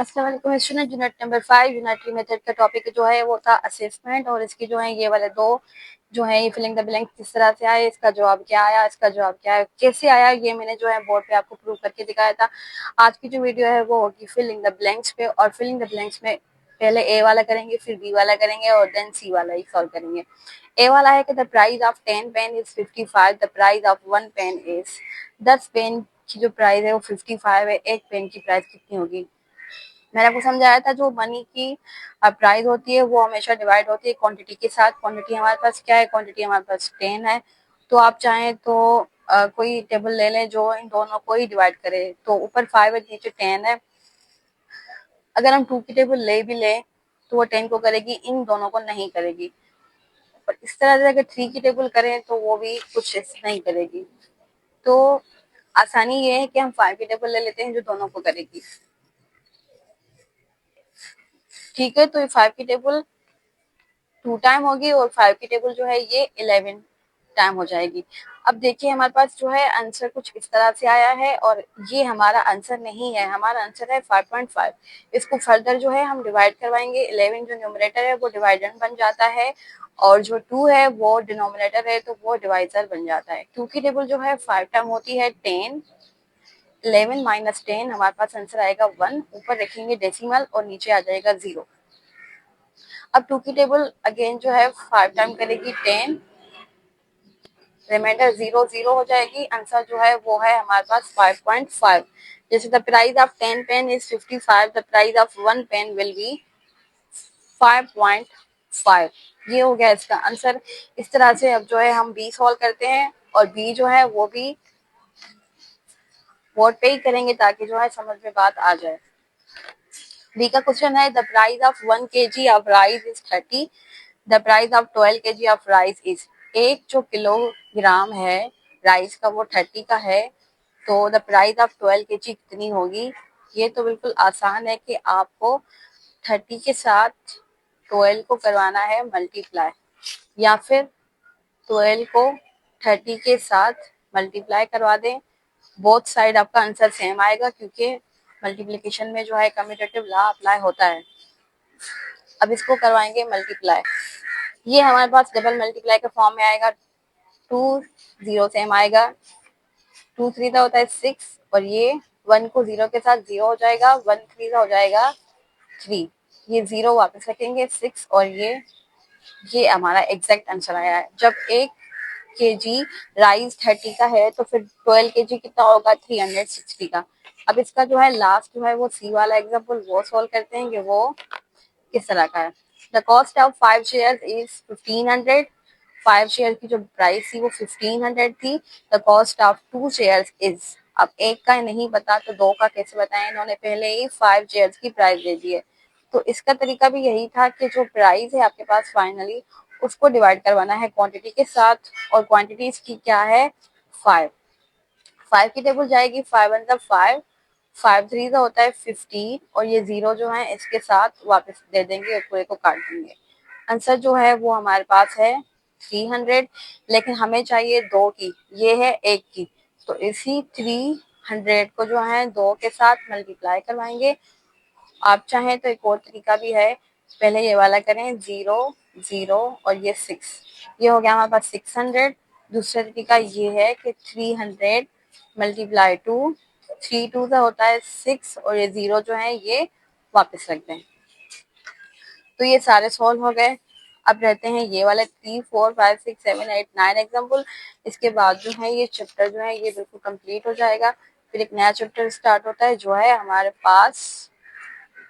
अस्सलाम वालेकुम student. Unit number 5 unitary method का टॉपिक जो है वो था असेसमेंट, और इसकी जो है ये वाले दो जो है ये फिलिंग द ब्लैंक किस तरह से आए, इसका जवाब क्या आया, इसका जवाब क्या है, कैसे आया, ये मैंने जो है बोर्ड पे आपको प्रूव करके दिखाया था। आज की जो वीडियो है वो होगी फिलिंग द ब्लैंक्स पे, और फिलिंग द ब्लैंक्स में पहले ए वाला करेंगे, फिर बी वाला करेंगे और देन सी वाला ही सॉल्व करेंगे। ए वाला है कि the price of 10 pen is 55, the price of 1 pen is 10 pen की जो प्राइस है वो 55 है, एक पेन की प्राइस कितनी होगी। मैंने आपको समझाया था जो मनी की प्राइस होती है वो हमेशा डिवाइड होती है क्वांटिटी के साथ। क्वांटिटी हमारे पास क्या है, क्वांटिटी हमारे पास 10 है। तो आप चाहें तो कोई टेबल ले लें जो इन दोनों को ही डिवाइड करे। तो ऊपर 5 है, नीचे 10 है। अगर हम 2 की टेबल ले भी लें तो वो 10 को करेगी, इन दोनों को नहीं करेगी। पर इस तरह से अगर 3 की टेबल करें तो वो भी कुछ नहीं करेगी। तो आसानी ये है कि हम 5 की टेबल ले लेते हैं जो दोनों को करेगी। ठीक है, तो ये 5 की टेबल 2 टाइम होगी और 5 की टेबल जो है ये 11 टाइम हो जाएगी। अब देखिए हमारे पास जो है आंसर कुछ इस तरह से आया है, और ये हमारा आंसर नहीं है, हमारा आंसर है 5.5। इसको फर्दर जो है हम डिवाइड करवाएंगे। 11 जो न्यूमरेटर है वो डिवाइडेंड बन जाता है, और जो 2 है वो डिनोमिनेटर है तो वो डिवाइजर बन जाता है। 2 की टेबल जो है 5 टाइम होती है 10। 11 माइनस 10 हमारे पास आंसर आएगा 1। ऊपर रखेंगे डेसिमल और नीचे आ जाएगा 0। अब 2 की टेबल अगेन जो है 5 टाइम करेगी 10, रिमाइंडर 0 0 हो जाएगी। आंसर जो है वो है हमारे पास 5.5। जैसे the price of 10 pen is 55, the price of 1 pen will be 5.5। ये हो गया इसका आंसर। इस तरह से अब जो है हम बी सॉल्व करते हैं, और बी जो है वो भी बोर्ड पे ही करेंगे ताकि जो है समझ में बात आ जाए। बी का क्वेश्चन है the price of 1 kg of rice is 30, the price of 12 kg of rice is. एक जो किलोग्राम है राइस का वो 30 का है, तो द प्राइस ऑफ 12 kg कितनी होगी। ये तो बिल्कुल आसान है कि आपको 30 के साथ 12 को करवाना है मल्टीप्लाई, या फिर 12 को 30 के साथ मल्टीप्लाई करवा दें। बोथ साइड आपका आंसर सेम आएगा क्योंकि मल्टीप्लिकेशन में जो है कम्यूटेटिव लॉ अप्लाई होता है। अब इसको करवाएंगे मल्टीप्लाई। ये हमारे पास डबल मल्टीप्लाई के फॉर्म में आएगा। 2 0 सेम आएगा। 2 3 का होता है 6, और ये 1 को 0 के साथ 0 हो जाएगा। 1 3 का हो जाएगा 3। ये 0 वापस रखेंगे 6, और ये हमारा एग्जैक्ट आंसर आया है। जब 1 kg राइस 30 का है तो फिर 12 kg कितना होगा 360 का। अब इसका जो है लास्ट जो है वो सी वाला एग्जांपल वो सॉल्व करते हैं कि वो किस तरह का है। The cost of 5 share is 1500। 5 share की जो प्राइस थी वो 1500 थी। The cost of 2 share is. अब एक का नहीं पता तो दो का कैसे बताएं, इन्होंने पहले ही 5 शेयर की प्राइस दे दी है। तो इसका तरीका भी यही था कि जो प्राइस है आपके पास फाइनली उसको डिवाइड करवाना है क्वांटिटी के साथ, और क्वांटिटी इसकी क्या है 5। 5 की टेबल जाएगी 5 वन ज़ा 5, 5 3 का होता है 15, और ये 0 जो है इसके साथ वापस दे देंगे और पूरे को काट देंगे। आंसर जो है वो हमारे पास है 300, लेकिन हमें चाहिए 2 की, ये है 1 की। तो इसी 300 को जो है 2 के साथ मल्टीप्लाई करवाएंगे। आप चाहें तो एक और तरीका भी है, पहले ये वाला करें 0 0 और ये 6, ये हो गया हमारे पास 600। दूसरा तरीका ये है कि 300 मल्टीप्लाई 2, 3 2 का होता है 6, और ये 0 जो है ये वापस रख दें। तो ये सारे सॉल्व हो गए। अब रहते हैं ये वाले 3 4 5 6 7 8 9 एग्जाम्पल। इसके बाद जो है ये चैप्टर जो है ये बिल्कुल कंप्लीट हो जाएगा। फिर एक नया चैप्टर स्टार्ट होता है जो है हमारे पास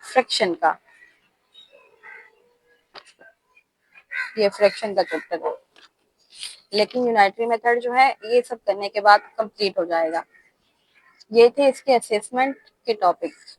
फ्रैक्शन का। ये फ्रैक्शन का चैप्टर है, लेकिन यूनाइटरी मेथड जो है ये सब करने के बाद कंप्लीट हो जाएगा। ये थे इसके असेसमेंट के टॉपिक्स।